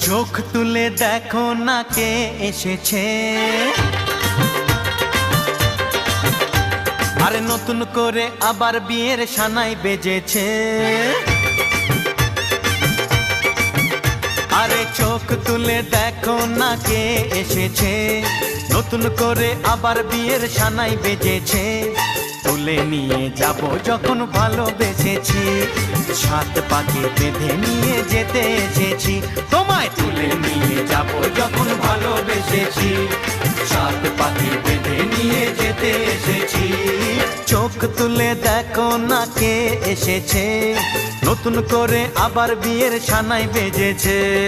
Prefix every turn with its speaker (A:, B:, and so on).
A: চোখ তুলে দেখো না কে এসেছে, আরে নতুন করে আবার বিয়ের সানাই বেজেছে। আরে চোখ তুলে দেখো না কে এসেছে, নতুন করে আবার বিয়ের সানাই বেজেছে। তুলে নিয়ে যাব যখন ভালোবেসেছি, সাত পাকে বেঁধে নিয়ে যেতে এসেছি। তোমায় তুলে নিয়ে যাব যখন ভালোবেসেছি, সাত পাকে বেঁধে নিয়ে যেতে এসেছি। চোখ তুলে দেখো না কে এসেছে, নতুন করে আবার বিয়ের সানাই বেজেছে।